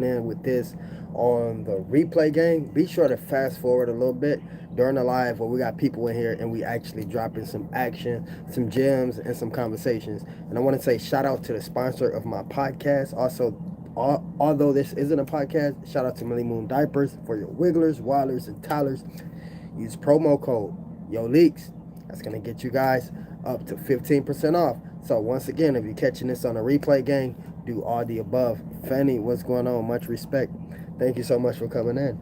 in with this on the replay gang, be sure to fast forward a little bit during the live where we got people in here and we actually dropping some action, some gems, and some conversations. And I want to say shout out to the sponsor of my podcast. Also, although this isn't a podcast, shout out to Millie Moon Diapers for your wigglers, wilders, and toddlers. Use promo code YOLEAKS. That's going to get you guys up to 15% off. So once again, if you're catching this on a replay gang, do all the above. Fanny, what's going on? Much respect. Thank you so much for coming in.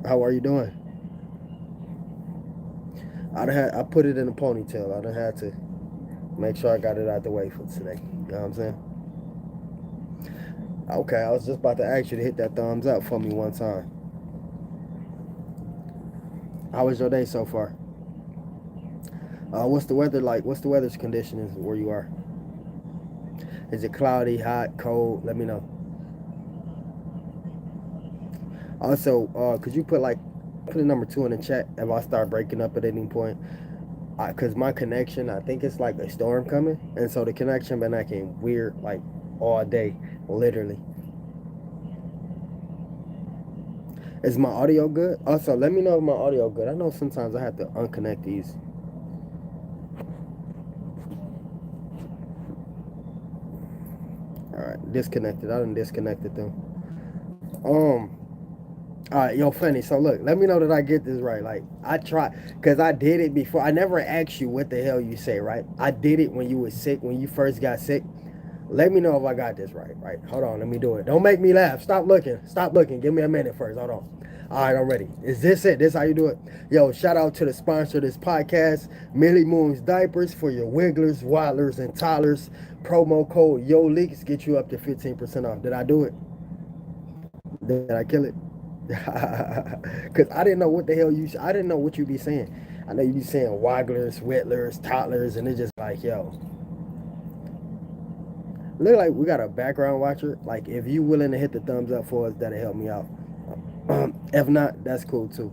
How are you doing? I put it in a ponytail. I done had to make sure I got it out the way for today. You know what I'm saying? Okay, I was just about to ask you to hit that thumbs up for me one time. How was your day so far? What's the weather like? What's the weather's conditions where you are? Is it cloudy, hot, cold? Let me know. Also, could you put a number 2 in the chat if I start breaking up at any point? Because my connection, I think it's like a storm coming, and so the connection been acting weird like all day, literally. Is my audio good? Also, let me know if my audio good. I know sometimes I have to unconnect these. All right, disconnected. I done disconnected them. All right, yo, funny. So look, let me know that I get this right. Like I try, cause I did it before. I never asked you what the hell you say, right? I did it when you were sick, when you first got sick. Let me know if I got this right. Right. Hold on, let me do it. Don't make me laugh. Stop looking. Stop looking. Give me a minute first. Hold on. All right, I'm ready. Is this it? This how you do it? Yo, shout out to the sponsor of this podcast, Millie Moon's Diapers for your wigglers, waddlers, and toddlers. Promo code YOLEAKS get you up to 15% off. Did I do it? Did I kill it? Because I didn't know what the hell I didn't know what you be saying. I know you be saying wagglers, whittlers, toddlers, and it's just like, yo. Look like we got a background watcher. Like, if you willing to hit the thumbs up for us, that'll help me out. If not, that's cool too.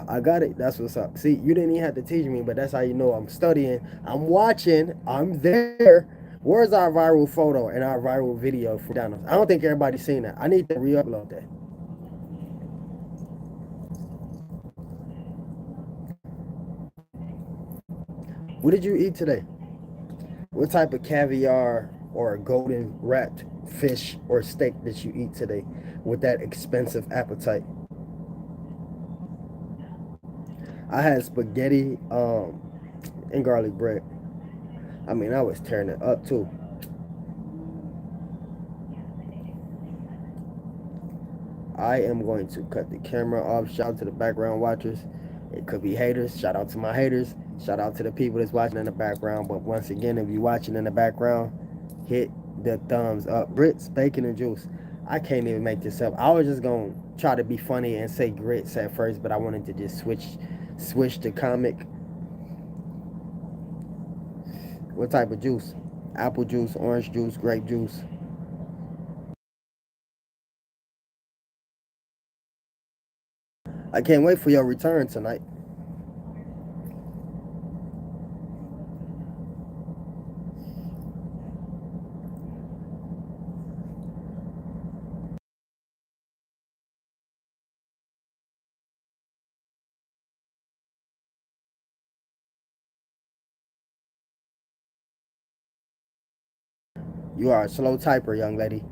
I got it. That's what's up. See, you didn't even have to teach me, but that's how you know I'm studying. I'm watching. I'm there. Where's our viral photo and our viral video for downloads? I don't think everybody's seen that. I need to re-upload that. What did you eat today? What type of caviar or golden wrapped fish or steak did you eat today with that expensive appetite? I had spaghetti and garlic bread. I mean, I was tearing it up too. I am going to cut the camera off. Shout out to the background watchers. It could be haters. Shout out to my haters. Shout out to the people that's watching in the background. But once again, if you're watching in the background, hit the thumbs up. Grits, bacon, and juice. I can't even make this up. I was just going to try to be funny and say grits at first, but I wanted to just switch the comic. What type of juice? Apple juice, orange juice, grape juice. I can't wait for your return tonight. You are a slow typer, young lady.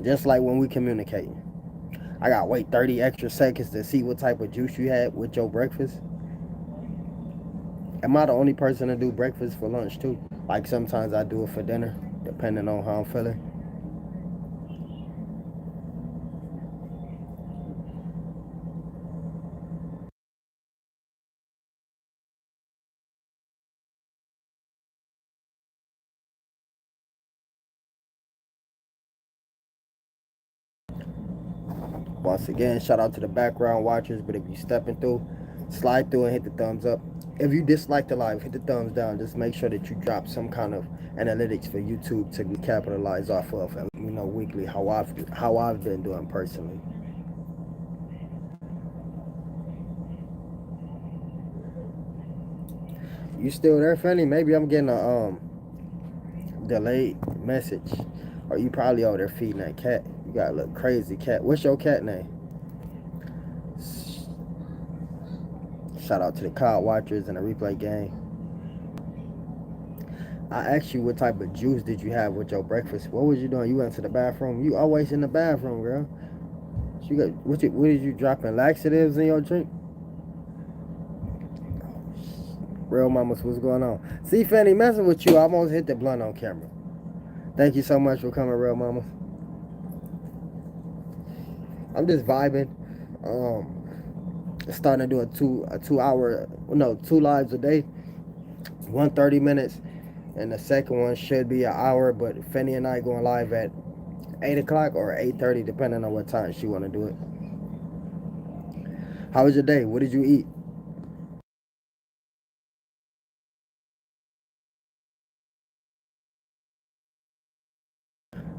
Just like when we communicate. I gotta wait 30 extra seconds to see what type of juice you had with your breakfast. Am I the only person to do breakfast for lunch too? Like sometimes I do it for dinner, depending on how I'm feeling. Once again, shout out to the background watchers. But if you stepping through, slide through and hit the thumbs up. If you dislike the live, hit the thumbs down. Just make sure that you drop some kind of analytics for YouTube to capitalize off of, and let me know weekly how I've been doing personally. You still there, Fanny? Maybe I'm getting a delayed message, or you probably over there feeding that cat. You got a little crazy cat. What's your cat name? Shout out to the COD watchers and the replay gang. I asked you what type of juice did you have with your breakfast. What was you doing? You went to the bathroom. You always in the bathroom, girl. You got what did you dropping laxatives in your drink? Real mamas, what's going on? See, Fanny, messing with you. I almost hit the blunt on camera. Thank you so much for coming, real mamas. I'm just vibing. Starting to do two lives a day. 1 30 minutes, and the second one should be an hour. But Fanny and I going live at 8 o'clock or 8:30, depending on what time she want to do it. How was your day? What did you eat?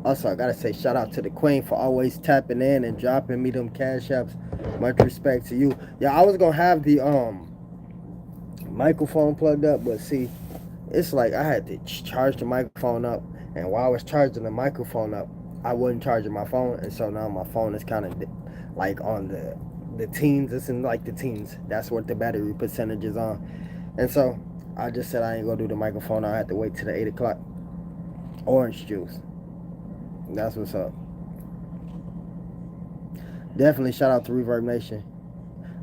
Also, I gotta say shout out to the Queen for always tapping in and dropping me them cash apps. Much respect to you. Yeah, I was gonna have the microphone plugged up, but see, it's like I had to charge the microphone up, and while I was charging the microphone up, I wasn't charging my phone, and so now my phone is kind of like on the teens. It's in like the teens. That's what the battery percentage is on, and so I just said I ain't gonna do the microphone. I had to wait till the 8 o'clock. Orange juice. That's what's up. Definitely shout out to Reverb Nation.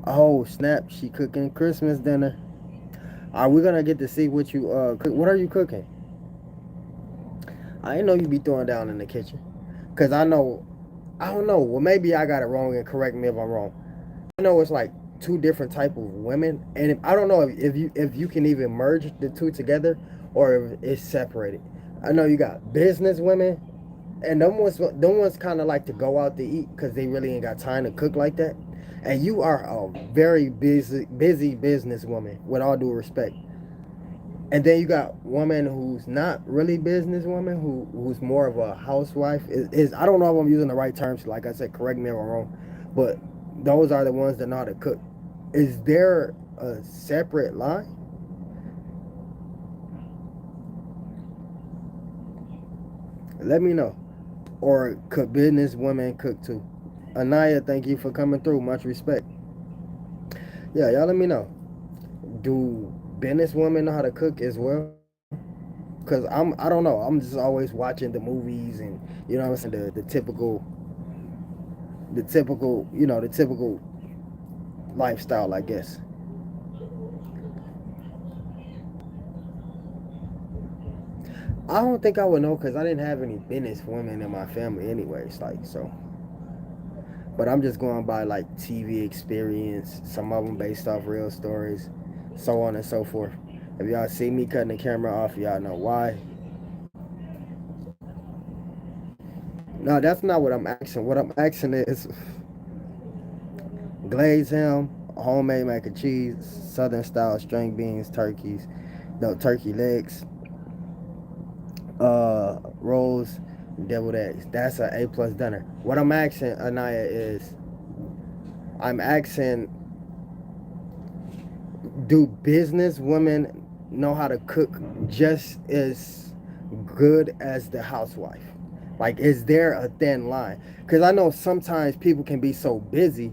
Oh snap! She cooking Christmas dinner. Are we gonna get to see what you cook? What are you cooking? I didn't know you be throwing down in the kitchen. Cause I know, I don't know. Well, maybe I got it wrong, and correct me if I'm wrong. I know it's like two different type of women, and I don't know if you can even merge the two together or if it's separated. I know you got business women, and them ones kind of like to go out to eat because they really ain't got time to cook like that. And you are a very busy businesswoman, with all due respect. And then you got woman who's not really businesswoman, who's more of a housewife. Is I don't know if I'm using the right terms. Like I said, correct me if I'm wrong, but those are the ones that know how to cook. Is there a separate line? Let me know. Or could business women cook too? Anaya, thank you for coming through. Much respect. Yeah, y'all let me know. Do business women know how to cook as well? Cause I don't know. I'm just always watching the movies and you know what I'm saying the typical lifestyle, I guess. I don't think I would know because I didn't have any business women in my family, anyways. Like so, but I'm just going by like TV experience. Some of them based off real stories, so on and so forth. If y'all see me cutting the camera off, y'all know why. No, that's not what I'm asking. What I'm asking is glazed ham, homemade mac and cheese, southern style string beans, turkeys, no turkey legs, rolls, deviled eggs. That's an A plus dinner. What I'm asking Anaya is, I'm asking, do business women know how to cook just as good as the housewife? Like, is there a thin line? Because I know sometimes people can be so busy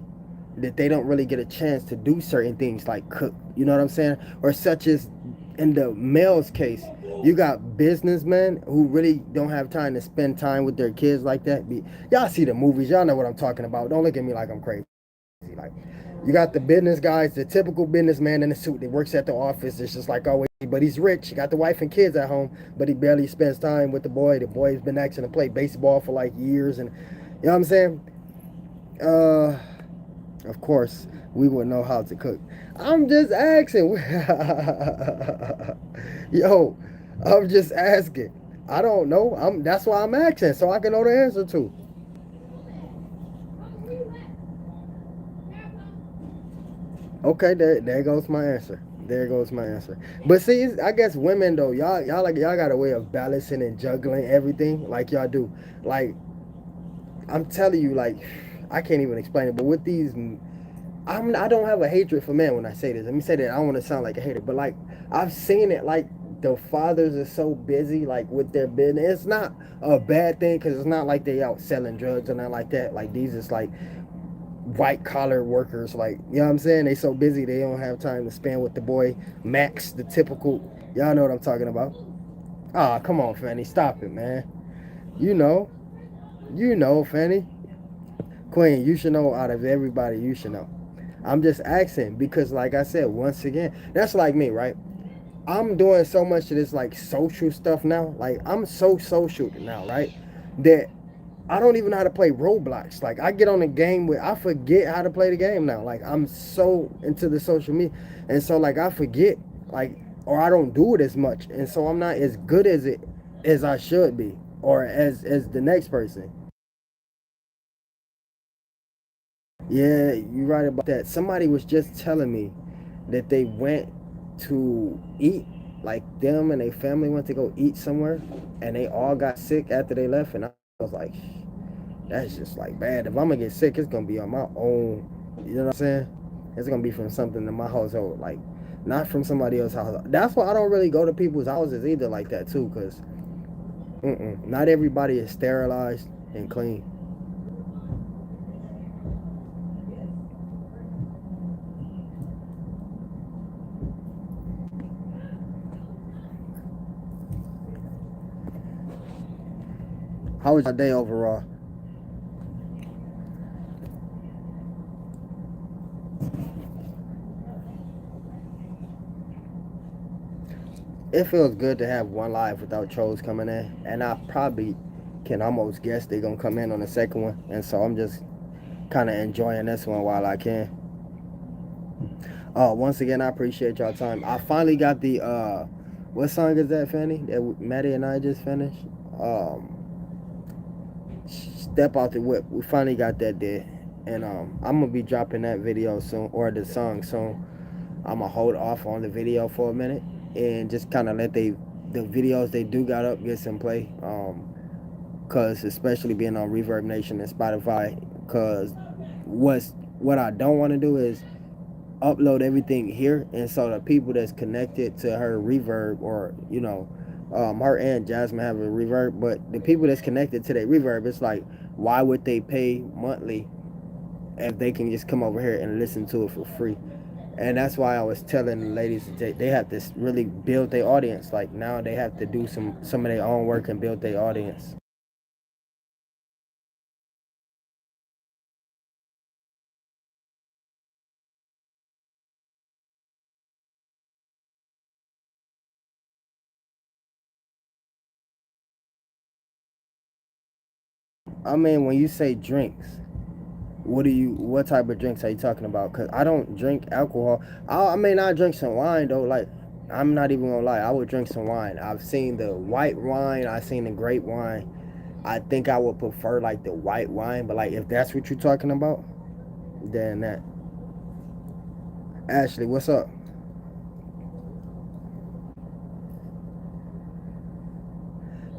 that they don't really get a chance to do certain things like cook. You know what I'm saying? Or such as in the male's case, you got businessmen who really don't have time to spend time with their kids like that. Y'all see the movies, y'all know what I'm talking about. Don't look at me like I'm crazy. Like, you got the business guys, the typical businessman in the suit that works at the office. It's just like always, but he's rich. He got the wife and kids at home, but he barely spends time with the boy. The boy's been asking to play baseball for like years, and you know what I'm saying? Uh, of course, we would know how to cook. I'm just asking. Yo, I'm just asking. I don't know. That's why I'm asking, so I can know the answer to. Okay, there goes my answer. There goes my answer. But see, I guess women though, y'all got a way of balancing and juggling everything like y'all do. Like I'm telling you, like I can't even explain it. But with these, I don't have a hatred for men when I say this. Let me say that I don't want to sound like a hater, but like I've seen it. Like the fathers are so busy like with their business. It's not a bad thing because it's not like they out selling drugs or nothing like that. Like these is like white collar workers. Like you know what I'm saying? They so busy they don't have time to spend with the boy Max, the typical. Y'all know what I'm talking about. Ah, come on, Fanny, stop it, man. You know, you know, Fanny. Queen, you should know out of everybody, you should know. I'm just asking because, like I said, once again, that's like me, right? I'm doing so much of this like social stuff now. Like I'm so social now, right? That I don't even know how to play Roblox. Like I get on the game with I forget how to play the game now. Like I'm so into the social media, and so like I forget, like or I don't do it as much, and so I'm not as good as it as I should be, or as the next person. Yeah, you're right about that. Somebody was just telling me that they went to eat, like them and their family went to go eat somewhere, and they all got sick after they left, and I was like, that's just like bad. If I'm gonna get sick, it's gonna be on my own. You know what I'm saying? It's gonna be from something in my household, like not from somebody else's house. That's why I don't really go to people's houses either like that too, cause not everybody is sterilized and clean. How was your day overall? It feels good to have one live without trolls coming in, and I probably can almost guess they're gonna come in on the second one, and so I'm just kind of enjoying this one while I can. Once again, I appreciate y'all time. I finally got the what song is that, Fanny? That Maddie and I just finished. Step out the whip. We finally got that there, and I'm gonna be dropping that video soon or the song soon. I'm gonna hold off on the video for a minute and just kind of let the videos they do got up get some play. Cause especially being on Reverb Nation and Spotify, cause what I don't want to do is upload everything here, and so the people that's connected to her Reverb or her and Jasmine have a Reverb, but the people that's connected to that Reverb, it's like why would they pay monthly if they can just come over here and listen to it for free? And that's why I was telling the ladies that they have to really build their audience. Like now they have to do some of their own work and build their audience. I mean, when you say drinks, what type of drinks are you talking about? Cause I don't drink alcohol. I may not drink some wine though. Like I'm not even gonna lie, I would drink some wine. I've seen the white wine. I've seen the grape wine. I think I would prefer like the white wine, but like if that's what you're talking about, then that. Ashley, what's up?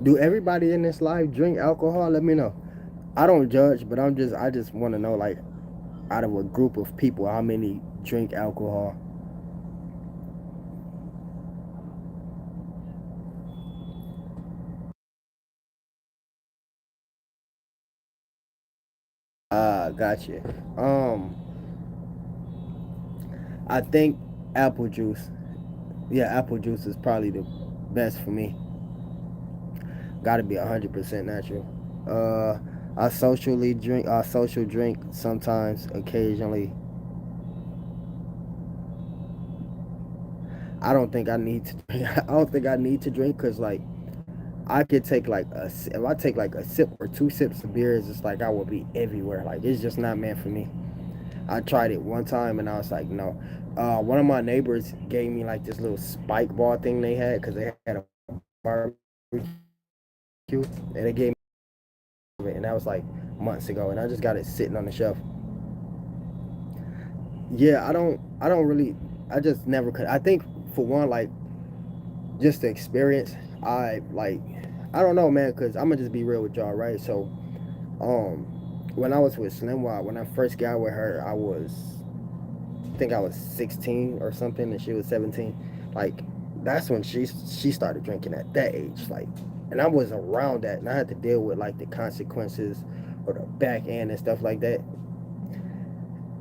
Do everybody in this life drink alcohol? Let me know. I don't judge, but I just want to know like out of a group of people how many drink alcohol. Gotcha. Um, I think apple juice. Yeah, apple juice is probably the best for me. Got to be 100% natural. Uh, I socially drink. I social drink sometimes, occasionally. I don't think I need to. I don't think I need to drink because like I could take like if I take like a sip or two sips of beer, it's just like I will be everywhere. Like it's just not meant for me. I tried it one time and I was like, no. One of my neighbors gave me like this little spike ball thing they had because they had a barbecue, and they gave me it, and that was like months ago, and I just got it sitting on the shelf. Yeah, I don't really, I just never could. I think for one, like just the experience, I like, I don't know, man, because I'm gonna just be real with y'all, right? So, um, when I was with Slim Wild, when I first got with her, I think I was 16 or something, and she was 17. Like That's when she started drinking at that age, like, and I was around that, and I had to deal with like the consequences or the back end and stuff like that.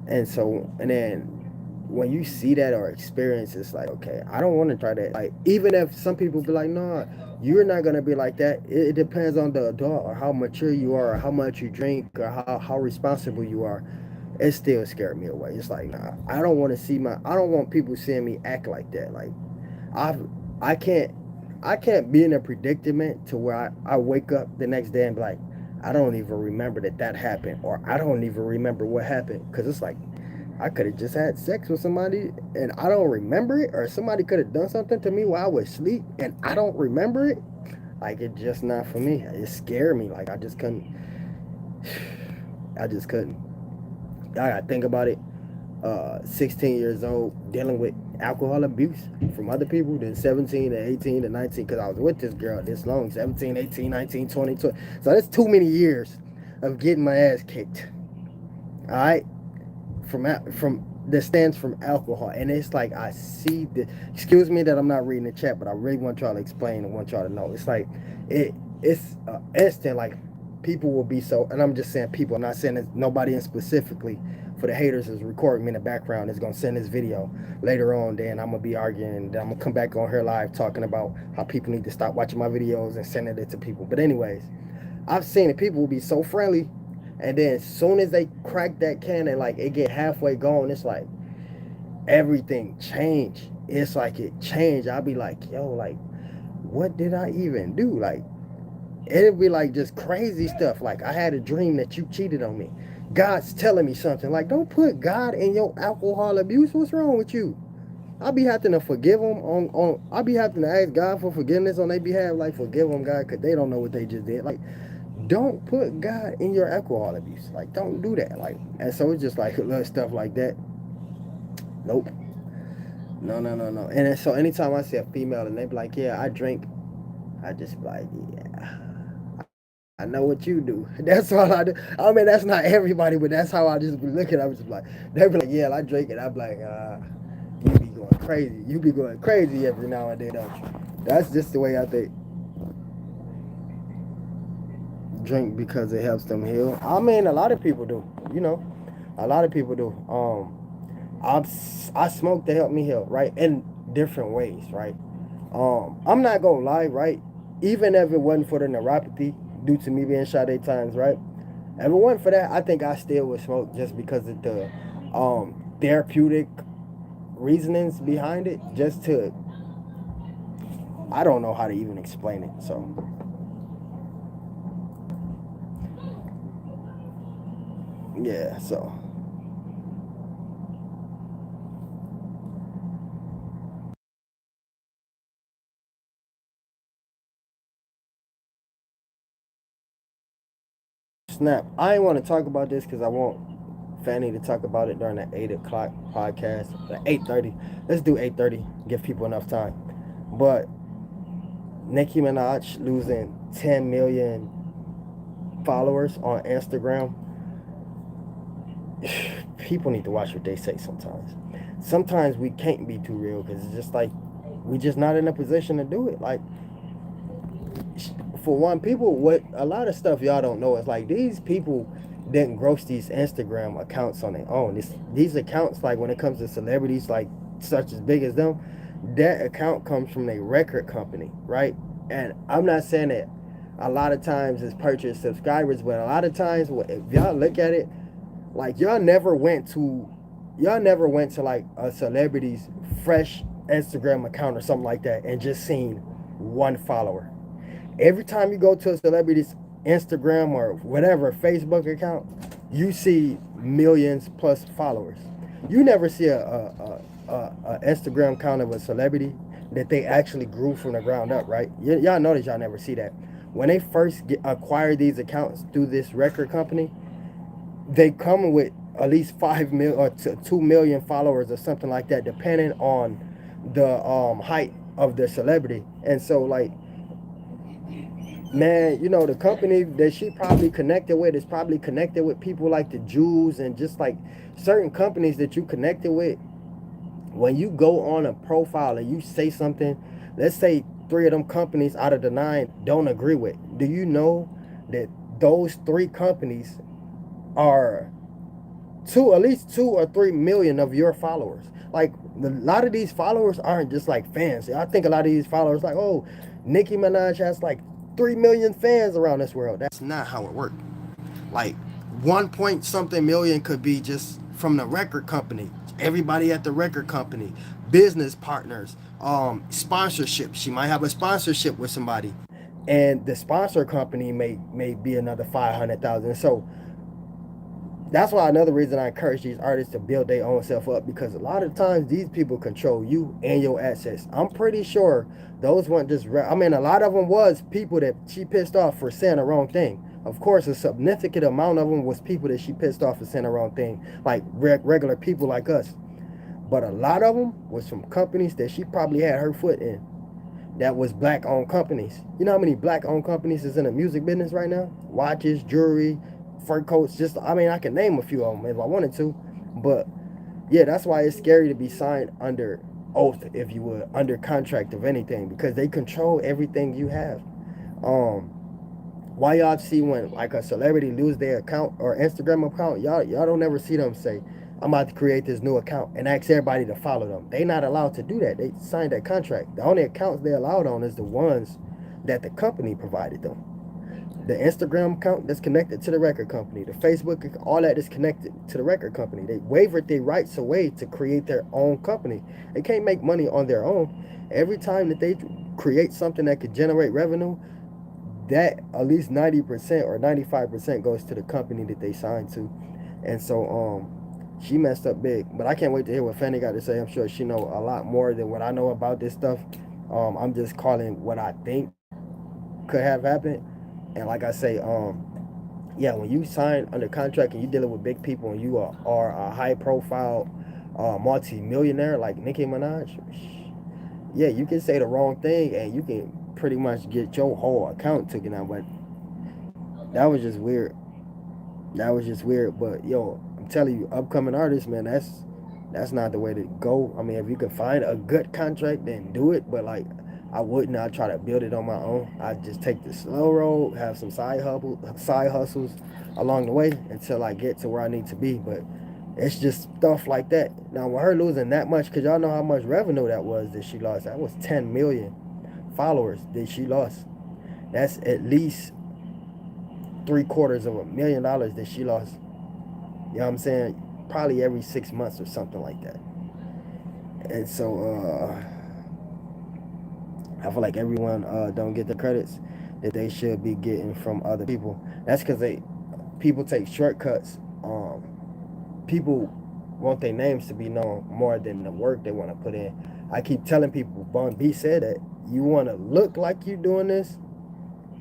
And so, and then when you see that or experience, it's like, okay, I don't want to try that. Like, even if some people be like, no, you're not gonna be like that. It depends on the adult or how mature you are, or how much you drink, or how responsible you are. It still scared me away. It's like, nah, I don't want to see my. I don't want people seeing me act like that. Like, I I can't I can't be in a predicament to where I wake up the next day and be like, I don't even remember that happened, or I don't even remember what happened, because it's like I could have just had sex with somebody and I don't remember it, or somebody could have done something to me while I was asleep and I don't remember it. Like, it's just not for me. It scared me. Like, I just couldn't. I just couldn't. I gotta think about it. 16 years old, dealing with alcohol abuse from other people, then 17 to 18 to 19, because I was with this girl this long, 17, 18, 19, 20, 20. So that's too many years of getting my ass kicked. All right, from that stands from alcohol, and it's like I see the. Excuse me that I'm not reading the chat, but I really want y'all to explain and want y'all to know. It's like it's instant. Like, people will be so, and I'm just saying people. I'm not saying it's nobody in specifically. For the haters is recording me in the background, is gonna send this video later on. Then I'm gonna be arguing, and then I'm gonna come back on here live talking about how people need to stop watching my videos and sending it to people. But anyways, I've seen it. People will be so friendly, and then as soon as they crack that can and like it get halfway gone, it's like everything changed. It's like it changed. I'll be like, yo, like, what did I even do? Like, it'd be like just crazy stuff. Like, I had a dream that you cheated on me. God's telling me something. Like, don't put God in your alcohol abuse. What's wrong with you? I'll be having to forgive them I'll be having to ask God for forgiveness on their behalf. Like, forgive them, God, because they don't know what they just did. Like, don't put God in your alcohol abuse. Like, don't do that. Like, and so it's just like little stuff like that. Nope. No, no, no, no. And then, so anytime I see a female and they be like, yeah, I drink, I just be like, yeah, I know what you do. That's all I do. I mean, that's not everybody, but that's how I just be looking. I was just like, they be like, yeah, I drink it. I be like, you be going crazy. You be going crazy every now and then, don't you? That's just the way I think. Drink because it helps them heal. I mean, a lot of people do. You know, a lot of people do. I smoke to help me heal, right? In different ways, right? I'm not gonna lie, right? Even if it wasn't for the neuropathy due to me being shot 8 times, right? If it wasn't for that, I think I still would smoke just because of the therapeutic reasonings behind it. Just to, I don't know how to even explain it. So yeah, so snap. I ain't want to talk about this because I want Fanny to talk about it during the 8 o'clock podcast. 8:30. Let's do 8:30. Give people enough time. But Nicki Minaj losing 10 million followers on Instagram. People need to watch what they say sometimes. Sometimes we can't be too real because it's just like we just not in a position to do it. Like, for one, people, what a lot of stuff y'all don't know is like these people didn't gross these Instagram accounts on their own. These accounts, like when it comes to celebrities like such as big as them, that account comes from a record company, right? And I'm not saying that a lot of times it's purchased subscribers, but a lot of times if y'all look at it, like y'all never went to like a celebrity's fresh Instagram account or something like that and just seen one follower. Every time you go to a celebrity's Instagram or whatever Facebook account, you see millions plus followers. You never see a Instagram account of a celebrity that they actually grew from the ground up, right? Y'all notice y'all never see that. When they first acquire these accounts through this record company, they come with at least 5 million or 2 million followers or something like that, depending on the height of the celebrity. And so, like, man, you know, the company that she probably connected with is probably connected with people like the Jews and just like certain companies that you connected with when you go on a profile and you say something, let's say three of them companies out of the nine don't agree with, do you know that those three companies are at least 2 or 3 million of your followers? Like a lot of these followers aren't just like fans. I think a lot of these followers like, oh, Nicki Minaj has like 3 million fans around this world. That's not how it works. Like 1 point something million could be just from the record company, everybody at the record company, business partners, sponsorship. She might have a sponsorship with somebody, and the sponsor company may be another 500,000. So that's why another reason I encourage these artists to build their own self up, because a lot of times these people control you and your assets. I'm pretty sure those weren't just I mean, a lot of them was people that she pissed off for saying the wrong thing. Of course, a significant amount of them was people that she pissed off for saying the wrong thing, like regular people like us. But a lot of them was from companies that she probably had her foot in, that was black owned companies. You know how many black owned companies is in the music business right now? Watches, jewelry, fur coats. Just, I mean, I can name a few of them if I wanted to. But yeah, that's why it's scary to be signed under oath, if you would, under contract of anything, because they control everything you have. Um, why y'all see when like a celebrity lose their account or Instagram account, y'all don't ever see them say, I'm about to create this new account and ask everybody to follow them. They not allowed to do that. They signed that contract. The only accounts they're allowed on is the ones that the company provided them. The Instagram account that's connected to the record company, the Facebook, all that is connected to the record company. They wavered their rights away to create their own company. They can't make money on their own. Every time that they create something that could generate revenue, that at least 90% or 95% goes to the company that they signed to. And so she messed up big. But I can't wait to hear what Fanny got to say. I'm sure she know a lot more than what I know about this stuff. I'm just calling what I think could have happened. And like I say, yeah, when you sign under contract and you're dealing with big people and you are a high profile multi-millionaire like Nicki Minaj, yeah, you can say the wrong thing and you can pretty much get your whole account taken out. But that was just weird. That was just weird. But yo, I'm telling you, upcoming artists, man, that's not the way to go. I mean, if you can find a good contract, then do it. But like, I wouldn't. I try to build it on my own. I just take the slow road, have some side hustles along the way until I get to where I need to be. But it's just stuff like that. Now, with her losing that much, cause y'all know how much revenue that was that she lost. That was 10 million followers that she lost. That's at least $750,000 that she lost. You know what I'm saying? Probably every 6 months or something like that. And so I feel like everyone don't get the credits that they should be getting from other people. That's because people take shortcuts. People want their names to be known more than the work they want to put in. I keep telling people, Bun B said that you want to look like you're doing this,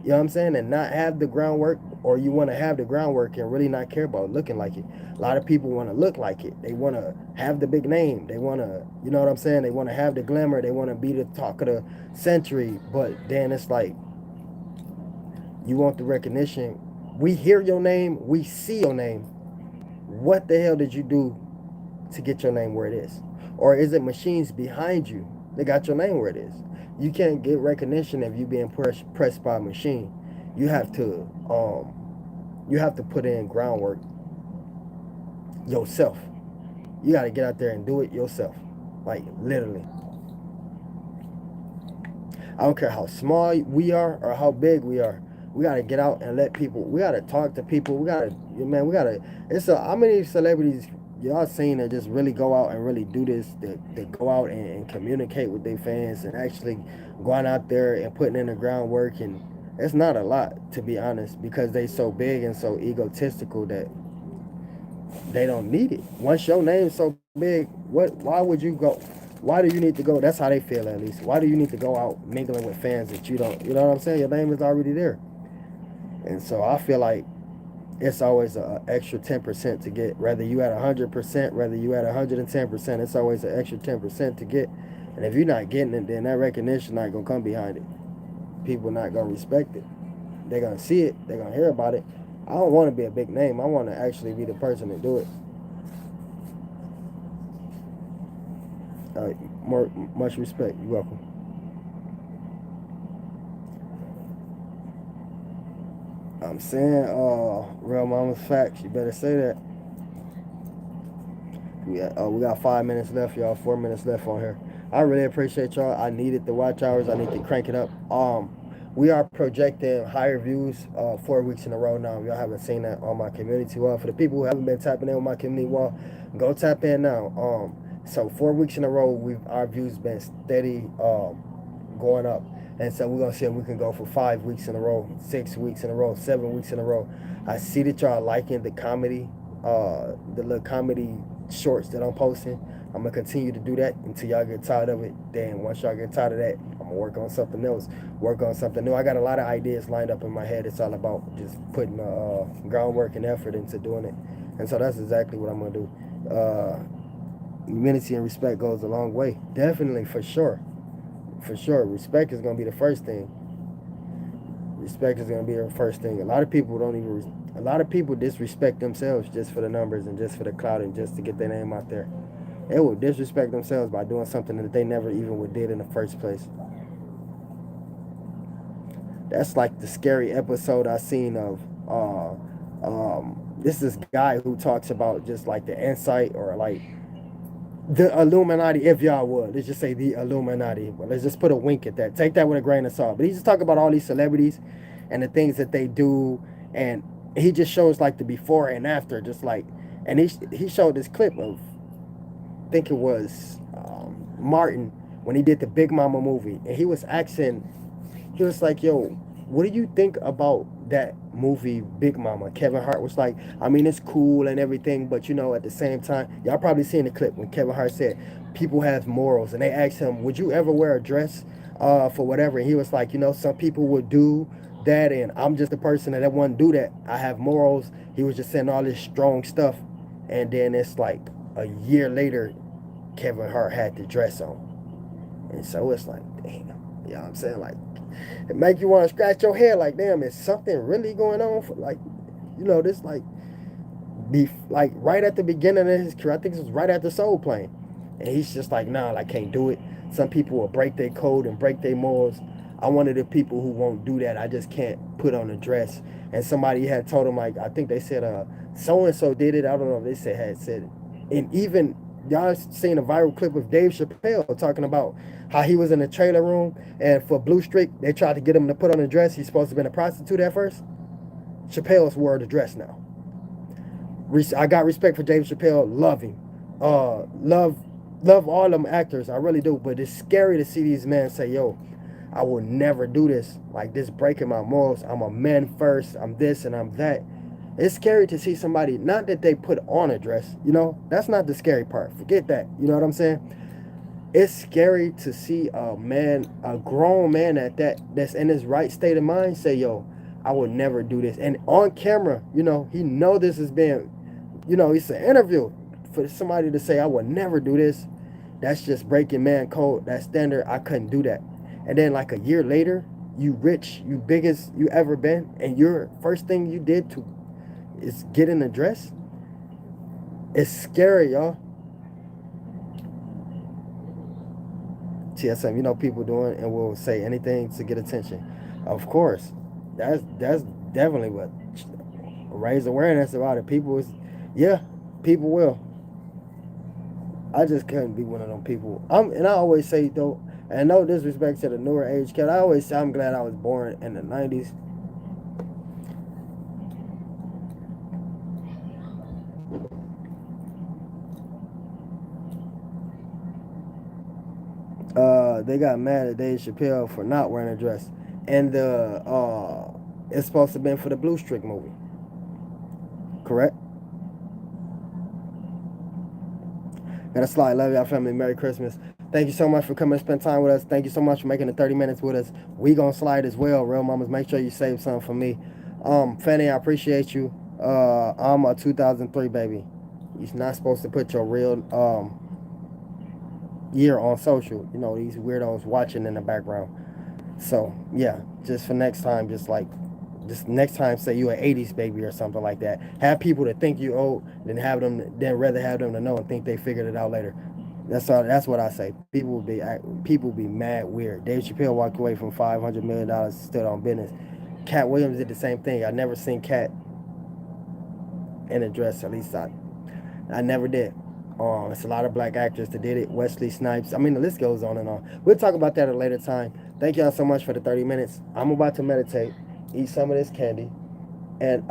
you know what I'm saying, and not have the groundwork, or you want to have the groundwork and really not care about looking like it. A lot of people want to look like it. They want to have the big name. They want to, you know what I'm saying? They want to have the glamour. They want to be the talk of the century. But then it's like, you want the recognition. We hear your name. We see your name. What the hell did you do to get your name where it is? Or is it machines behind you that got your name where it is? You can't get recognition if you being pressed by a machine. You have to put in groundwork yourself. You got to get out there and do it yourself, like literally. I don't care how small we are or how big we are. We got to get out and let people. We got to talk to people. We got to, man. We got to. How many celebrities y'all seen that just really go out and really do this? That go out and communicate with their fans and actually going out there and putting in the groundwork. And it's not a lot, to be honest, because they so big and so egotistical that they don't need it. Once your name's so big, why would you go? Why do you need to go? That's how they feel, at least. Why do you need to go out mingling with fans that you don't, you know what I'm saying? Your name is already there. And so I feel like it's always an extra 10% to get. Whether you at 100%, whether you at 110%, it's always an extra 10% to get. And if you're not getting it, then that recognition not going to come behind it. People not going to respect it. They're going to see it. They're going to hear about it. I don't want to be a big name. I want to actually be the person to do it. Uh, more much respect. You're welcome. I'm saying, real mama's facts. You better say that. We got 5 minutes left, y'all. 4 minutes left on here. I really appreciate y'all. I needed the watch hours. I need to crank it up. We are projecting higher views 4 weeks in a row now. If y'all haven't seen that on my community wall, for the people who haven't been tapping in on my community wall, go tap in now. So 4 weeks in a row, our views been steady going up. And so we're gonna see if we can go for 5 weeks in a row, 6 weeks in a row, 7 weeks in a row. I see that y'all liking the comedy, the little comedy shorts that I'm posting. I'm gonna continue to do that until y'all get tired of it. Then once y'all get tired of that, I'm gonna work on something else, work on something new. I got a lot of ideas lined up in my head. It's all about just putting groundwork and effort into doing it. And so that's exactly what I'm gonna do. Humility and respect goes a long way. Definitely, for sure. For sure. Respect is gonna be the first thing. Respect is gonna be the first thing. A lot of people disrespect themselves just for the numbers and just for the clout and just to get their name out there. They will disrespect themselves by doing something that they never even would did in the first place. That's like the scary episode I seen of this is guy who talks about just like the insight or like the Illuminati, if y'all would. Let's just say the Illuminati. Well, let's just put a wink at that. Take that with a grain of salt. But he just talk about all these celebrities and the things that they do, and he just shows like the before and after, just like, and he showed this clip of, I think it was Martin when he did the Big Mama movie, and he was asking, he was like, "Yo, what do you think about that movie, Big Mama?" Kevin Hart was like, "I mean, it's cool and everything, but at the same time, y'all probably seen the clip when Kevin Hart said people have morals, and they asked him, "Would you ever wear a dress for whatever?" And he was like, "Some people would do that, and I'm just a person that wouldn't do that. I have morals." He was just saying all this strong stuff, and then it's like a year later, Kevin Hart had the dress on. And so it's like, damn, you know what I'm saying? Like, it make you want to scratch your head like, damn, is something really going on for like, this like be like right at the beginning of his career. I think this was right after Soul Plane. And he's just like, nah, I can't do it. Some people will break their code and break their morals. I'm one of the people who won't do that. I just can't put on a dress. And somebody had told him, like, I think they said so and so did it. I don't know if they had said it. And even y'all seen a viral clip of Dave Chappelle talking about how he was in a trailer room, and for Blue Streak, they tried to get him to put on a dress. He's supposed to have been a prostitute at first. Chappelle's wore the dress now. I got respect for Dave Chappelle. Love him. Love all them actors. I really do. But it's scary to see these men say, "Yo, I will never do this. Like, this breaking my morals. I'm a man first. I'm this and I'm that." It's scary to see somebody, not that they put on a dress, that's not the scary part. Forget that. You know what I'm saying? It's scary to see a man, a grown man at that's in his right state of mind say, "Yo, I would never do this." And on camera, he know this is being, it's an interview. For somebody to say, "I would never do this," that's just breaking man code. That standard, I couldn't do that. And then like a year later, you rich, you biggest you ever been, and your first thing you did to is get in a dress. It's scary, y'all. TSM, people doing and will say anything to get attention. Of course, that's definitely what raise awareness about it. People is, yeah, people will. I just couldn't be one of them people. And I always say though, and no disrespect to the newer age kid, I always say I'm glad I was born in the '90s. They got mad at Dave Chappelle for not wearing a dress, and it's supposed to have been for the Blue Streak movie, correct? Gotta slide. Love y'all, family. Merry Christmas. Thank you so much for coming to spend time with us. Thank you so much for making the 30 minutes with us. We gonna slide as well, real mamas. Make sure you save some for me. Fanny, I appreciate you. I'm a 2003 baby. You're not supposed to put your real year on social. These weirdos watching in the background. So yeah, just for next time, just next time, say you an '80s baby or something like that. Have people to think you old, then rather have them to know and think they figured it out later. That's what I say. People be mad weird. Dave Chappelle walked away from $500 million, stood on business. Cat Williams did the same thing. I never seen Cat in a dress. At least I never did. It's a lot of black actors that did it. Wesley Snipes. I mean, the list goes on and on. We'll talk about that at a later time. Thank y'all so much for the 30 minutes. I'm about to meditate, eat some of this candy, and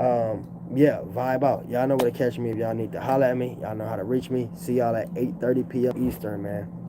yeah, vibe out. Y'all know where to catch me if y'all need to holler at me. Y'all know how to reach me. See y'all at 8:30 p.m. Eastern, man.